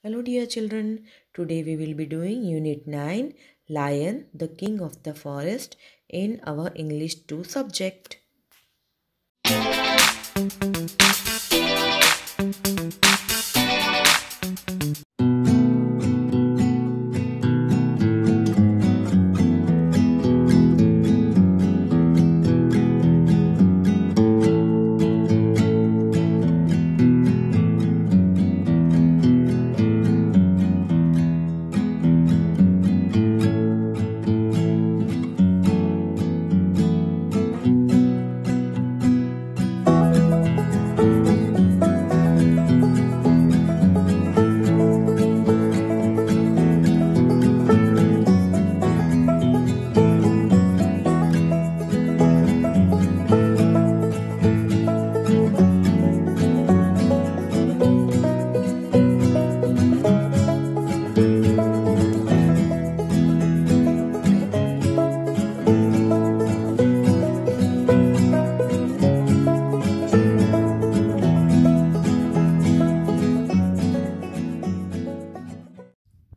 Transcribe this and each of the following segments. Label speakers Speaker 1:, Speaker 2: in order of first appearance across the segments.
Speaker 1: Hello dear children, today we will be doing Unit 9, Lion, the King of the Forest in our English 2 subject.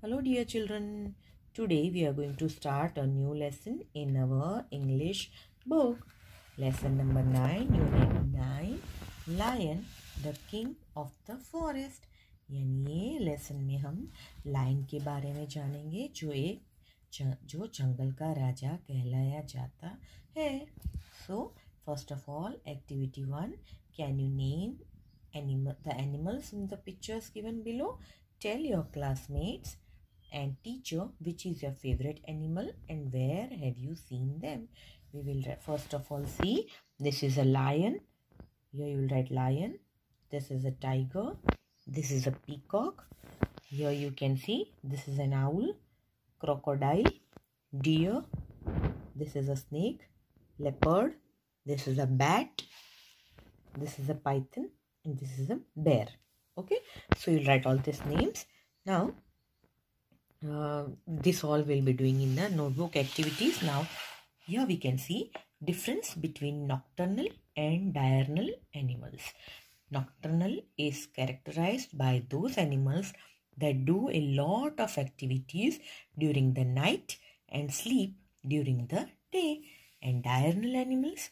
Speaker 1: Hello dear children, today we are going to start a new lesson in our English book. Lesson number 9, Unit 9, Lion, the King of the Forest. यानी ये lesson में हम lion के बारे में जानेंगे जो जंगल का राजा कहलाया जाता है. So first of all, activity 1, can you name the animals in the pictures given below? Tell your classmates and teacher which is your favorite animal and where have you seen them. We will first of all see, this is a lion. Here you will write lion. This is a tiger. This is a peacock. Here you can see, this is an owl, crocodile, deer. This is a snake, leopard. This is a bat. This is a python and this is a bear. Okay, so you'll write all these names. Now this all will be doing in the notebook activities. Now here we can see difference between nocturnal and diurnal animals. Nocturnal is characterized by those animals that do a lot of activities during the night and sleep during the day, and diurnal animals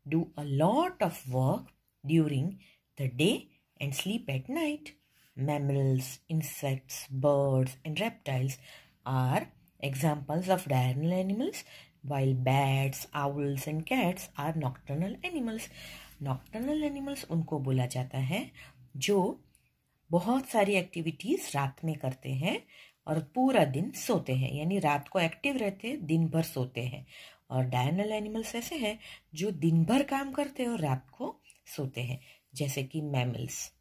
Speaker 1: do a lot of work during the day and sleep at night. Mammals, insects, birds and reptiles are examples of diurnal animals, while bats, owls and cats are nocturnal animals. Nocturnal animals उनको बोला जाता है जो बहुत सारी activities रात में करते हैं और पूरा दिन सोते हैं, यानी रात को एक्टिव रहते हैं, दिन भर सोते हैं. और डायर्नल एनिमल्स ऐसे हैं जो दिन भर काम करते हैं और रात को सोते हैं, जैसे कि मैमल्स,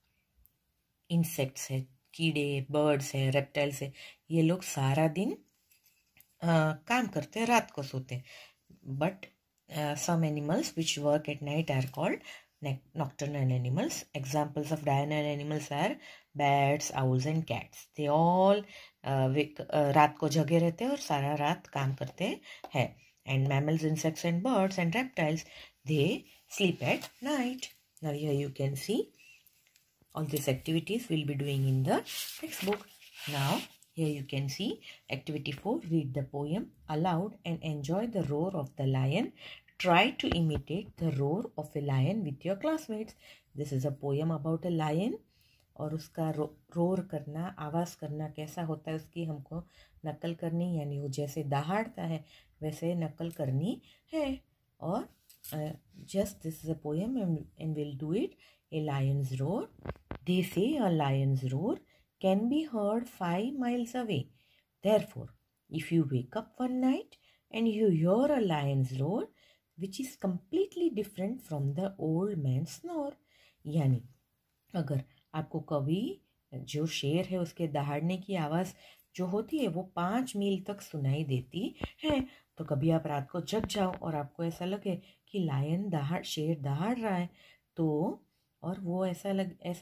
Speaker 1: इंसेक्ट्स है, कीड़े, बर्ड्स है, रेप्टाइल्स है. ये लोग सारा दिन काम करते हैं, रात को सोते हैं. But some animals which work at night are called nocturnal animals. Examples of diurnal animals are bats, owls and cats. They all रात को जगे रहते हैं और सारा रात काम करते हैं. And mammals, insects and birds and reptiles, they sleep at night. Now here you can see all these activities we'll be doing in the textbook. Now here you can see activity 4, read the poem aloud and enjoy the roar of the lion. Try to imitate the roar of a lion with your classmates. This is a poem about a lion और उसका roar करना, आवाज़ करना कैसा होता है उसकी हमको नकल करनी, यानी वो जैसे दहाड़ता है वैसे नकल करनी है. और just this is a poem and we'll do it. A lion's roar. They say a lion's roar can be heard 5 miles away. Therefore, if you wake up one night and you hear a lion's roar, which is completely different from the old man's snore, यानी अगर आपको कभी जो शेर है उसके दहाड़ने की आवाज़ जो होती है वो 5 मील तक सुनाई देती है, तो कभी आप रात को जग जाओ और आपको ऐसा लगे कि शेर दहाड़ रहा है, तो और वो ऐसा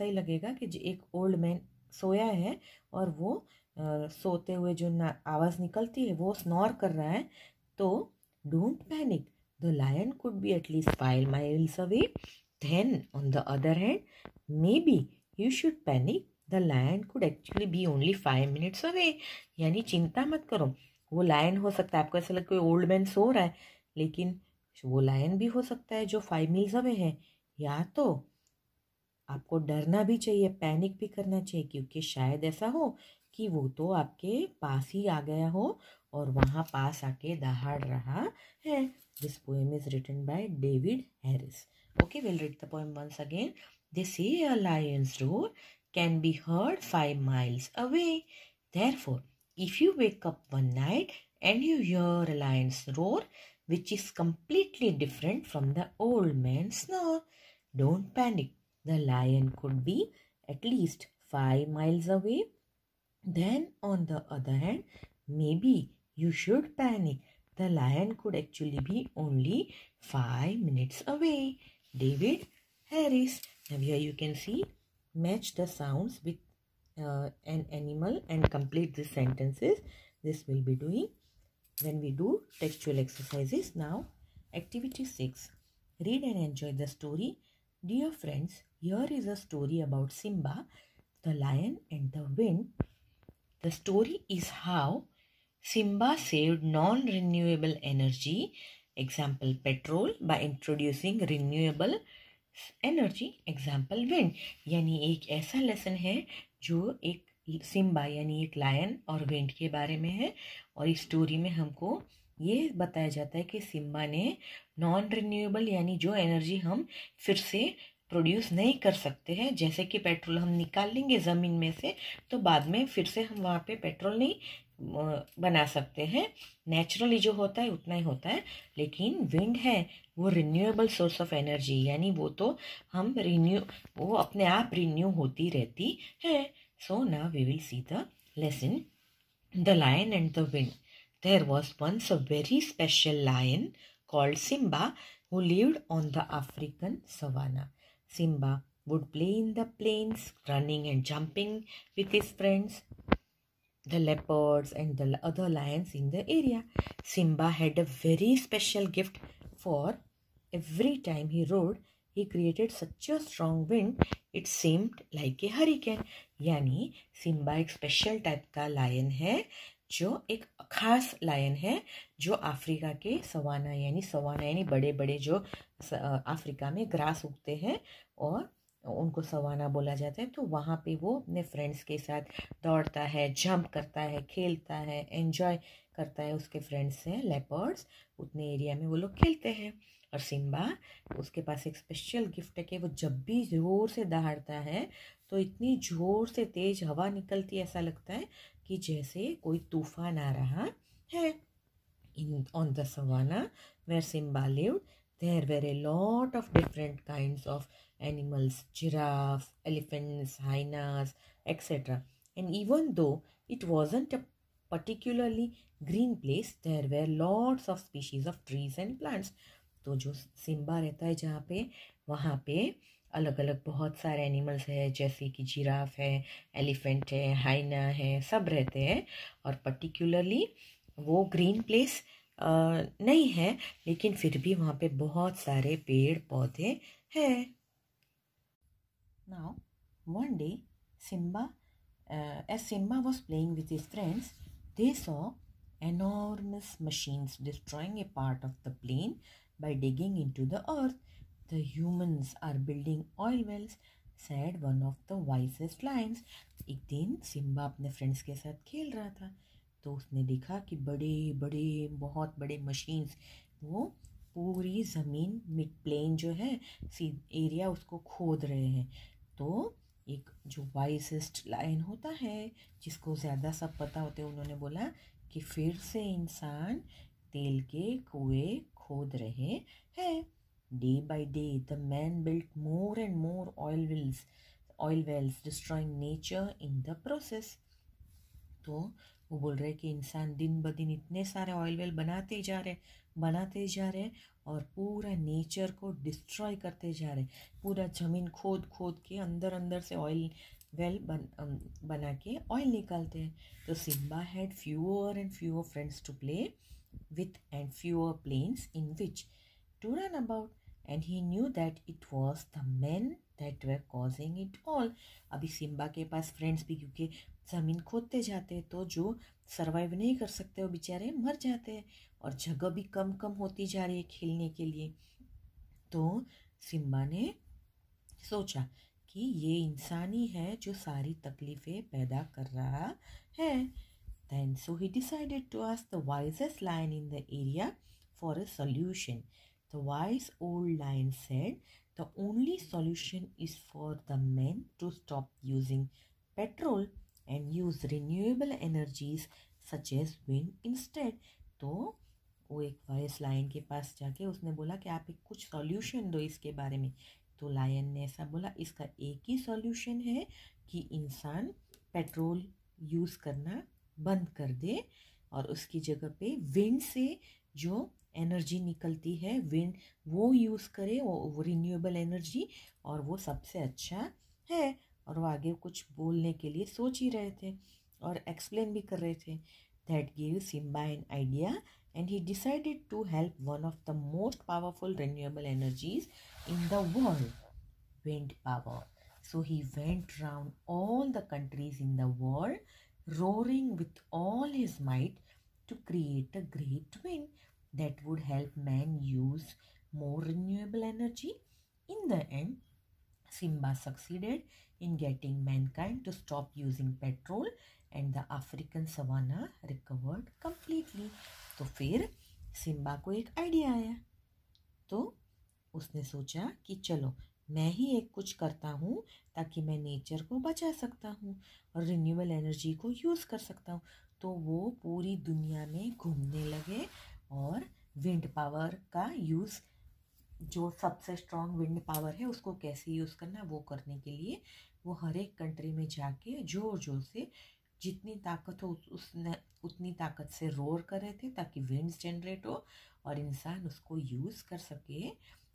Speaker 1: ही लगेगा कि एक ओल्ड मैन सोया है और वो सोते हुए जो आवाज़ निकलती है वो स्नोर कर रहा है, तो don't panic, the lion could be at least 5 miles away. Then on the other hand, maybe you should panic the lion could actually be only 5 minutes away. यानी चिंता मत करो, वो लायन हो सकता है, आपको ऐसा लगता है कोई ओल्ड मैन सो रहा है, लेकिन वो लायन भी हो सकता है जो 5 मील्स अवे है। या तो आपको डरना भी चाहिए, पैनिक भी करना चाहिए, क्योंकि शायद ऐसा हो कि वो तो आपके पास ही आ गया हो और वहाँ पास आके दहाड़ रहा है। This poem is written by David Harris. Okay, will read the poem once again. They say a lion's roar can be heard 5 miles away. Therefore, if you wake up one night and you hear a lion's roar, which is completely different from the old man's snore, don't panic. The lion could be at least 5 miles away. Then, on the other hand, maybe you should panic. The lion could actually be only 5 minutes away. David Harris. Now, here you can see, match the sounds with an animal and complete the sentences. This will be doing when we do textual exercises. Now, activity 6. Read and enjoy the story. Dear friends, here is a story about Simba, the lion and the wind. The story is how Simba saved non-renewable energy, example petrol, by introducing renewable energy, example wind. यानी एक ऐसा lesson है जो एक Simba यानी एक lion और wind के बारे में है। और इस स्टोरी में हमको ये बताया जाता है कि सिम्बा ने नॉन रिन्यूएबल यानी जो एनर्जी हम फिर से प्रोड्यूस नहीं कर सकते हैं, जैसे कि पेट्रोल हम निकाल लेंगे ज़मीन में से तो बाद में फिर से हम वहाँ पे पेट्रोल नहीं बना सकते हैं, नेचुरली जो होता है उतना ही होता है। लेकिन विंड है वो रिन्यूएबल सोर्स ऑफ एनर्जी, यानी वो तो हम वो अपने आप रिन्यू होती रहती है। So now we will see the lesson, the lion and the wind. There was once a very special lion called Simba who lived on the African savanna. Simba would play in the plains, running and jumping with his friends, the leopards and the other lions in the area. Simba had a very special gift, for every time he rode, he created such a strong wind, it seemed like a hurricane. यानी Simba एक special type का lion है, जो एक खास lion है जो Africa के सवाना यानी बड़े बड़े जो अफ्रीका में ग्रास उगते हैं और उनको सवाना बोला जाता है। तो वहाँ पे वो अपने फ्रेंड्स के साथ दौड़ता है, जंप करता है, खेलता है, एंजॉय करता है। उसके फ्रेंड्स हैं लेपर्ड्स, उतने एरिया में वो लोग खेलते हैं। और सिम्बा, उसके पास एक स्पेशल गिफ्ट है कि वो जब भी ज़ोर से दहाड़ता है तो इतनी ज़ोर से तेज़ हवा निकलती है, ऐसा लगता है कि जैसे कोई तूफान आ रहा है। On the savannah where Simba lived, there were a lot of different kinds of animals, giraffes, elephants, hyenas, etc. And even though it wasn't a particularly green place, there were lots of species of trees and plants. तो जो Simba रहता है जहाँ पे, वहाँ पे अलग अलग बहुत सारे एनिमल्स है, जैसे कि जिराफ है, एलिफेंट है, हाइना है, सब रहते हैं। और पर्टिकुलरली वो ग्रीन प्लेस नहीं है, लेकिन फिर भी वहाँ पे बहुत सारे पेड़ पौधे हैं। Now one day Simba, as Simba was playing with his friends, they saw enormous machines destroying a part of the plain by digging into the earth. The humans are building oil wells, said one of the wisest lions. एक दिन Simba अपने friends के साथ खेल रहा था, तो उसने देखा कि बड़े बड़े बहुत बड़े मशीन्स वो पूरी ज़मीन मिड प्लेन जो है एरिया उसको खोद रहे हैं। तो एक जो वाइसेस्ट लायन होता है जिसको ज़्यादा सब पता होते हैं, उन्होंने बोला कि फिर से इंसान तेल के कुएं खोद रहे हैं। Day by day the man built more and more oil wells destroying nature in the process. तो वो बोल रहे कि इंसान दिन ब दिन इतने सारे ऑयल वेल बनाते जा रहे और पूरा नेचर को डिस्ट्रॉय करते जा रहे, पूरा ज़मीन खोद खोद के अंदर से ऑयल वेल बना के ऑयल निकालते हैं। तो Simba had fewer and fewer friends to play with and fewer plains in which to run about, and he knew that it was the men that were causing it all. अभी Simba के पास friends भी, क्योंकि ज़मीन खोदते जाते हैं तो जो सर्वाइव नहीं कर सकते वो बेचारे मर जाते हैं, और जगह भी कम कम होती जा रही है खेलने के लिए। तो सिम्बा ने सोचा कि ये इंसान ही है जो सारी तकलीफ़ें पैदा कर रहा है। Then so he decided to ask the wisest lion in the area for a solution. The wise old lion said, the only solution is for the men to stop using petrol and use renewable energies such as wind instead. तो वो एक vice lion के पास जाके उसने बोला कि आप एक कुछ सॉल्यूशन दो इसके बारे में। तो लायन ने ऐसा बोला, इसका एक ही सॉल्यूशन है कि इंसान पेट्रोल यूज़ करना बंद कर दे और उसकी जगह पे विंड से जो एनर्जी निकलती है, विंड वो यूज़ करे, वो रिन्यूएबल एनर्जी, और वो सबसे अच्छा है। और वो आगे कुछ बोलने के लिए सोच ही रहे थे और एक्सप्लेन भी कर रहे थे। That give Simba an idea and he decided to help one of the most powerful renewable energies in the world, wind power. So he went round all the countries in the world, roaring with all his might to create a great wind that would help man use more renewable energy. In the end, Simba succeeded in getting mankind to stop using petrol and the African savanna recovered completely. तो फिर Simba को एक idea आया, तो उसने सोचा कि चलो मैं ही एक कुछ करता हूँ ताकि मैं नेचर को बचा सकता हूँ और रिन्यूएबल एनर्जी को यूज़ कर सकता हूँ। तो वो पूरी दुनिया में घूमने लगे और विंड पावर का यूज़, जो सबसे स्ट्रॉन्ग विंड पावर है उसको कैसे यूज़ करना वो करने के लिए वो हर एक कंट्री में जाके ज़ोर ज़ोर से जितनी ताकत हो उसने उतनी ताकत से रोर कर रहे थे ताकि विंड्स जनरेट हो और इंसान उसको यूज़ कर सके।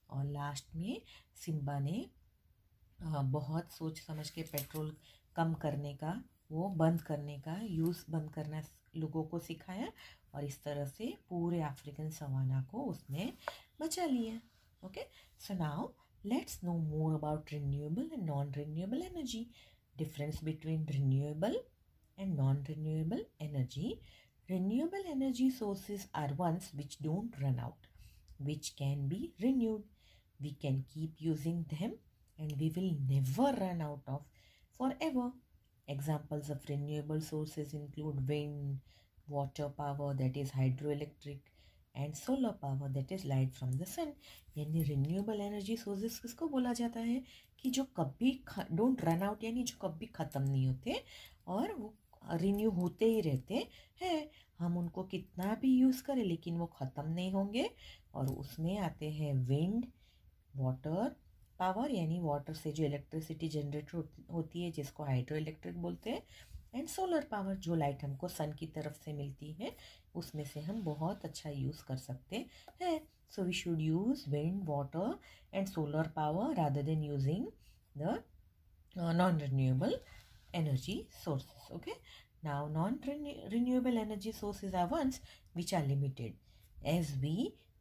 Speaker 1: और लास्ट में सिम्बा ने बहुत सोच समझ के पेट्रोल कम करने का, वो बंद करने का, यूज़ बंद करना लोगों को सिखाया और इस तरह से पूरे अफ्रीकन सवाना को उसने बचा लिया। Okay, so now let's no more about renewable and non renewable energy. Difference between renewable and non-renewable energy. Renewable energy sources are ones which don't run out, which can be renewed. We can keep using them and we will never run out of forever. Examples of renewable sources include wind, water power, that is hydroelectric, and solar power, that is light from the sun. यानी renewable energy sources किसको बोला जाता है कि जो कभी don't run out, यानी जो कभी ख़त्म नहीं होते और वो रिन्यू होते ही रहते हैं। हम उनको कितना भी यूज़ करें लेकिन वो ख़त्म नहीं होंगे। और उसमें आते हैं विंड, वाटर पावर, यानी वाटर से जो इलेक्ट्रिसिटी जनरेट होती है जिसको हाइड्रो इलेक्ट्रिक बोलते हैं, एंड सोलर पावर जो लाइट हमको सन की तरफ से मिलती है, उसमें से हम बहुत अच्छा यूज़ कर सकते हैं। So we should use wind, water and solar power rather than using the non renewable energy sources. Okay, now non-renewable energy sources are ones which are limited. As we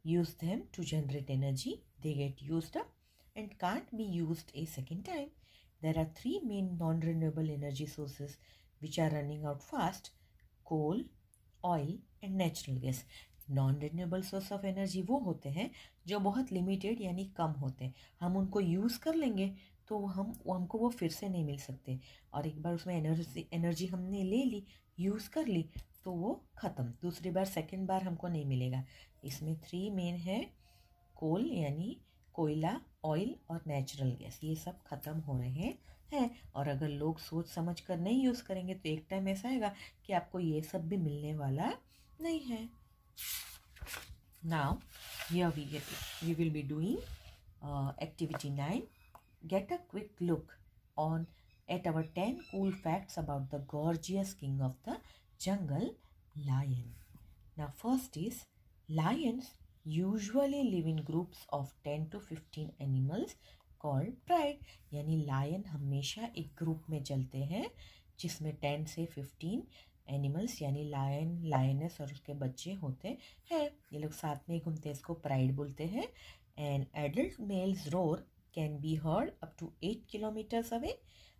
Speaker 1: use them to generate energy, they get used up and can't be used a second time. There are three main non-renewable energy sources which are running out fast: coal, oil and natural gas. Non renewable source of energy वो होते हैं जो बहुत limited यानी कम होते हैं, हम उनको यूज़ कर लेंगे तो हमको वो फिर से नहीं मिल सकते, और एक बार उसमें एनर्जी हमने ले ली, यूज़ कर ली तो वो ख़त्म, दूसरी बार सेकंड बार हमको नहीं मिलेगा। इसमें थ्री मेन है: कोल यानी कोयला, ऑयल और नेचुरल गैस, ये सब ख़त्म हो रहे हैं। और अगर लोग सोच समझ कर नहीं यूज़ करेंगे तो एक टाइम ऐसा आएगा कि आपको ये सब भी मिलने वाला नहीं है। Now here we will be doing activity 9. Get a quick look at our 10 cool facts about the gorgeous king of the jungle, lion. Now first is, lions usually live in groups of 10 to 15 animals called pride. यानी lion हमेशा एक group में चलते हैं जिसमें 10 से 15 animals यानी lion, lioness और उसके बच्चे होते हैं। ये लोग साथ में घूमते हैं, इसको प्राइड बोलते हैं। And adult males roar can be heard up to 8 kilometers away.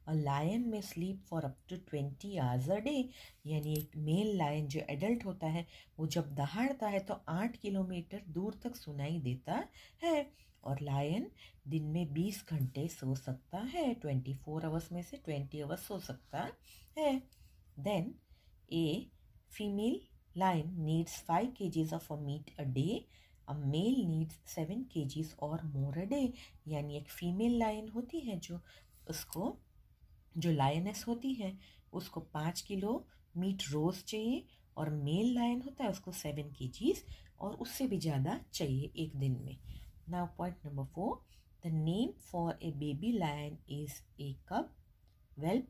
Speaker 1: A lion may sleep for up to 20 hours a day. यानी एक मेल लायन जो एडल्ट होता है वो जब दहाड़ता है तो 8 किलोमीटर दूर तक सुनाई देता है. और लायन दिन में 20 घंटे सो सकता है. 24 आवर्स में से 20 आवर्स सो सकता है. Then a female lion needs 5 kgs of a meat a day. A male needs 7 kgs or more a day. यानी एक फीमेल लायन होती है जो लायनेस होती है उसको 5 किलो मीट रोज चाहिए, और मेल लायन होता है उसको 7 kgs और उससे भी ज़्यादा चाहिए एक दिन में. Now point number 4, the name for a baby lion is a cub, whelp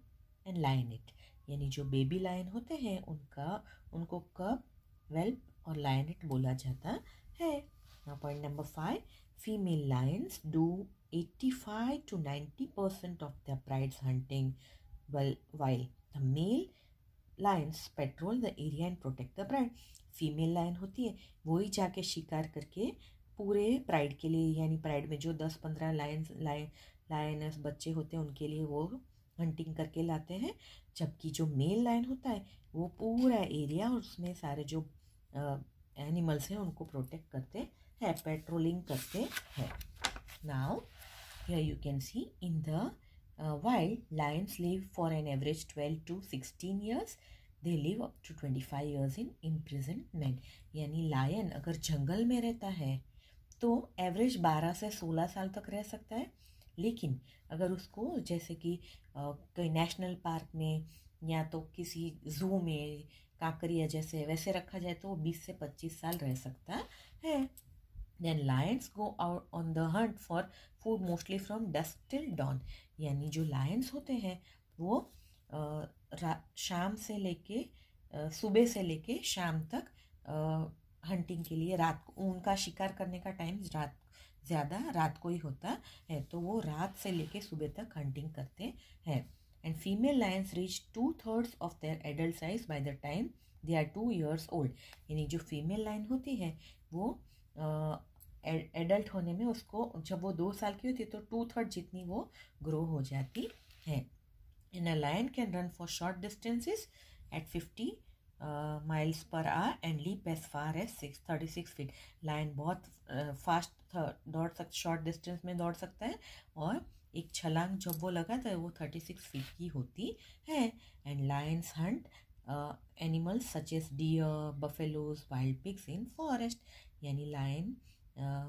Speaker 1: and लायनेट. यानी जो बेबी लायन होते हैं उनको कब, वेल्प और लायनेट बोला जाता है. Now point number 5, female Lions do 85 to 90% of their pride's hunting, while the male lions patrol the area and protect the pride. Female lion होती है वही जाके शिकार करके पूरे प्राइड के लिए, यानी प्राइड में जो 10-15 लायनस बच्चे होते हैं उनके लिए वो हंटिंग करके लाते हैं, जबकि जो मेल लायन होता है वो पूरा एरिया और उसमें सारे जो एनिमल्स हैं उनको प्रोटेक्ट करते हैं, पेट्रोलिंग करते हैं. Now here you can see in the wild lions live for an average 12 to 16 years. They live up to 25 years in imprisonment. यानी लायन अगर जंगल में रहता है तो एवरेज 12 से 16 साल तक रह सकता है, लेकिन अगर उसको जैसे कि कोई नेशनल पार्क में या तो किसी जू में काकरिया जैसे वैसे रखा जाए तो वो 20 से 25 साल रह सकता है. Then lions go out on the hunt for food mostly from dusk till dawn. यानी जो लायंस होते हैं वो शाम से लेके सुबह से लेके शाम तक हंटिंग के लिए रात को, उनका शिकार करने का टाइम रात को ही होता है, तो वो रात से लेके सुबह तक हंटिंग करते हैं. And female lions reach 2/3 of their adult size by the time they are 2 years old. यानी जो फीमेल लायन होती है वो एडल्ट होने में उसको जब वो 2 साल की होती है तो 2/3 जितनी वो ग्रो हो जाती है. And a lion can run for short distances at 50 miles per hour and leap as far as 36 feet. Lion बहुत फास्ट दौड़ शॉर्ट डिस्टेंस में दौड़ सकता है, और एक छलांग जब वो लगाता है वो 36 फीट की होती है. And lions hunt animals such as deer, buffaloes, wild pigs in forest. यानी लायन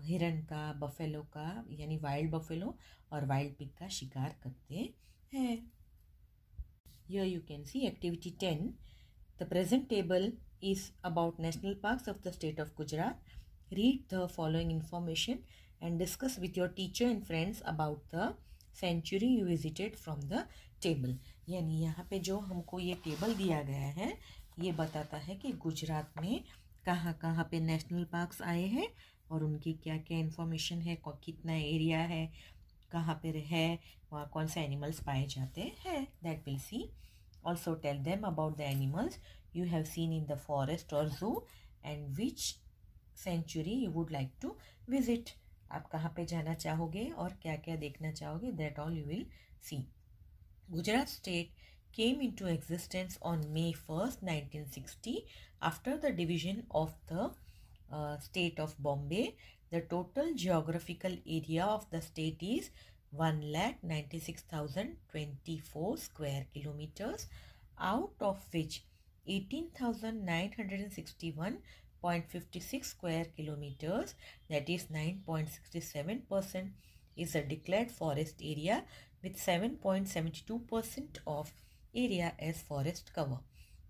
Speaker 1: हिरन का, बफेलो का यानी वाइल्ड बफेलो और वाइल्ड पिग का शिकार करते हैं. Here you can see activity 10. The present table is about national parks of the state of Gujarat. Read the following information and discuss with your teacher and friends about the sanctuary you visited from the table. यानी यहाँ पे जो हमको ये table दिया गया है ये बताता है कि गुजरात में कहाँ कहाँ पे नेशनल पार्क्स आए हैं और उनकी क्या क्या इन्फॉर्मेशन है, कितना एरिया है, कहाँ पे है, वहाँ कौन से एनिमल्स पाए जाते हैं. That will see. Also tell them about the animals you have seen in the forest or zoo and which sanctuary you would like to visit. आप कहाँ पे जाना चाहोगे और क्या क्या देखना चाहोगे, that all you will see. Gujarat state came into existence on May 1st, 1960 after the division of the state of Bombay. The total geographical area of the state is 1,96,024 square kilometers, out of which 18,961.56 square kilometers, that is 9.67%, is a declared forest area with 7.72% of area as forest cover.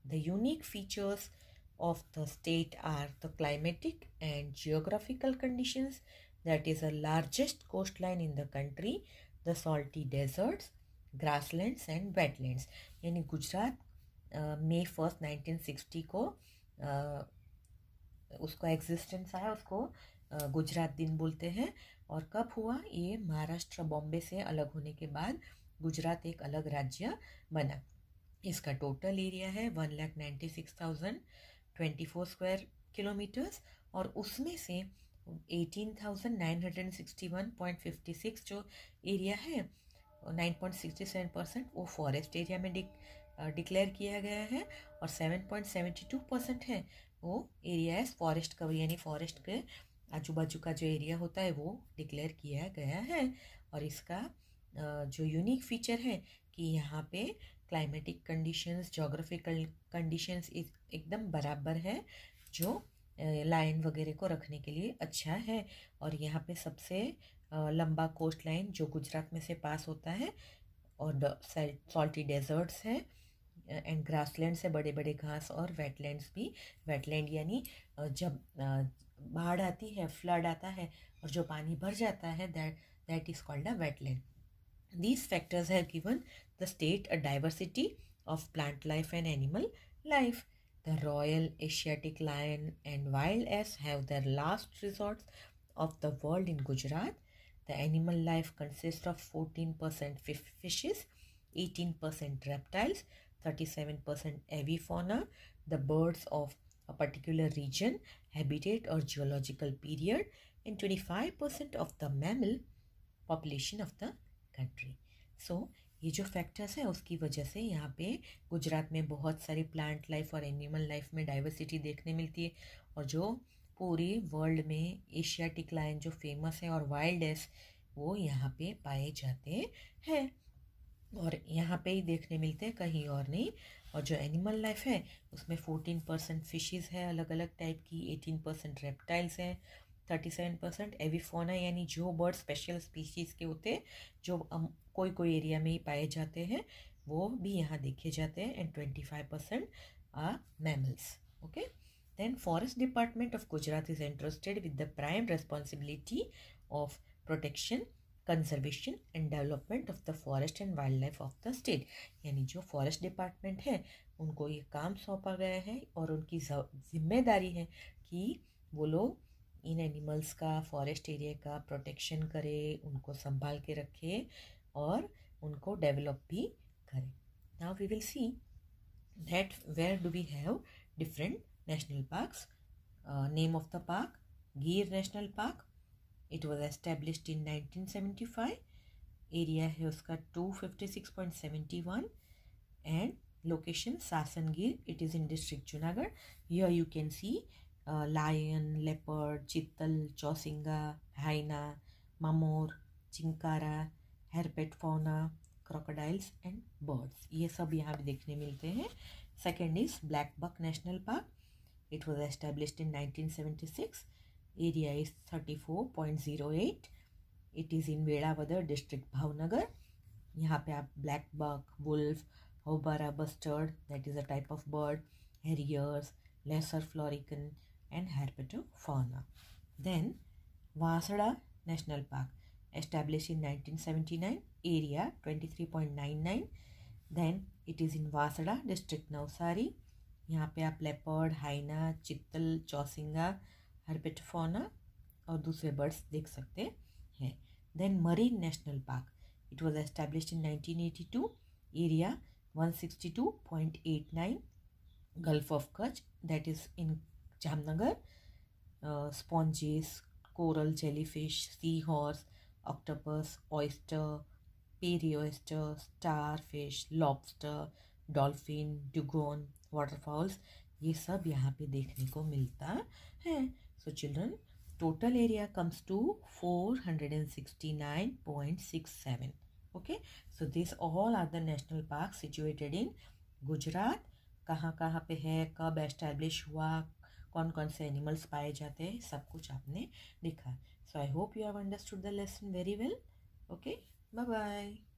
Speaker 1: The unique features of the state are the climatic and geographical conditions, that is the largest coastline in the country, the salty deserts, grasslands and wetlands. यानी Gujarat May 1st 1960 को उसका existence आया, उसको गुजरात दिन बोलते हैं. और कब हुआ ये, महाराष्ट्र बॉम्बे से अलग होने के बाद गुजरात एक अलग राज्य बना. इसका टोटल एरिया है 1,96,024 स्क्वायर किलोमीटर्स और उसमें से 18,961.56 जो एरिया है 9.67% वो फॉरेस्ट एरिया में डिक्लेयर किया गया है और 7.72% है वो एरिया एज फॉरेस्ट कवर, यानी फॉरेस्ट के आजू बाजू का जो एरिया होता है वो डिक्लेयर किया गया है। और इसका जो यूनिक फीचर है कि यहाँ पे क्लाइमेटिक कंडीशंस, जोग्राफिकल कंडीशंस एकदम बराबर है, जो लाइन वगैरह को रखने के लिए अच्छा है। और यहाँ पे सबसे लंबा कोस्ट लाइन जो गुजरात में से पास होता है, और सॉल्टी डेजर्ट्स है एंड ग्रासलैंड से बड़े बड़े घास, और वेटलैंड्स भी। वेटलैंड यानी जब बाढ़ आती है, फ्लड आता है और जो पानी भर जाता है, that is called a wetland. These factors have given the state a diversity of plant life and animal life. The Royal Asiatic lion and wild ass have their last resorts of the world in Gujarat. The animal life consists of 14% fishes, 18% reptiles, 37% avifauna, the birds of a particular region, habitat or geological period, and 25% of the mammal population of the country. So ये जो factors हैं उसकी वजह से यहाँ पे गुजरात में बहुत सारी प्लांट लाइफ और एनिमल लाइफ में डाइवर्सिटी देखने मिलती है, और जो पूरे वर्ल्ड में एशियाटिक लायन जो फेमस है और वाइल्ड एस वो यहाँ पे पाए जाते हैं, और यहाँ पे ही देखने मिलते हैं, कहीं और नहीं। और जो एनिमल लाइफ है उसमें 14% फिशेस है अलग अलग टाइप की, 18% रेप्टाइल्स हैं, 37% एविफोना यानी जो बर्ड स्पेशल स्पीशीज़ के होते हैं जो कोई कोई एरिया में ही पाए जाते हैं वो भी यहाँ देखे जाते हैं, and 25% are mammals. Okay, then forest department of Gujarat is interested with the prime responsibility of protection, conservation and development of the forest and wildlife of the state. यानी जो फॉरेस्ट डिपार्टमेंट है उनको ये काम सौंपा गया है और उनकी जिम्मेदारी है कि वो लोग इन एनिमल्स का, फॉरेस्ट एरिया का प्रोटेक्शन करे, उनको संभाल के रखे और उनको डेवलप भी करे। Now we will see that where do we have different national parks. Name of the park, Gir national park. It was established in 1975। Area है उसका 256.71 and location Sasangir. It is in district Junagadh. Here you can see lion, leopard, chital, chousingha, hyena, ममोर, chinkara, herpetofauna, crocodiles and birds, ये सब यहाँ भी देखने मिलते हैं। Second is blackbuck national park. It was established in 1976। Area is 34.08। It is in Velavadar district Bhavnagar. यहाँ पे आप blackbuck, wolf, houbara bustard that is a type of bird, harriers, lesser florican and herpetofauna. Then Vasada National Park, established in 1979, area 23.99. Then it is in Vasada district Navsari. यहाँ पे आप leopard, हाइना, चित्तल, चौसिंगा, herpetofauna और दूसरे birds देख सकते हैं। Then Marine National Park, it was established in 1982, area 162.89, Gulf of Kutch, that is in Jamnagar. Sponges, coral, jellyfish, seahorse, octopus, oyster, perioyster, starfish, lobster, dolphin, dugong, waterfowls, ये सब यहाँ पे देखने को मिलता है। So children, total area comes to 469.67. Okay, so these all are the national parks situated in Gujarat. कहाँ कहाँ पे है, कब एस्टैब्लिश हुआ, कौन कौन से एनिमल्स पाए जाते हैं, सब कुछ आपने देखा। So I hope you have understood the lesson very well. Okay, bye bye.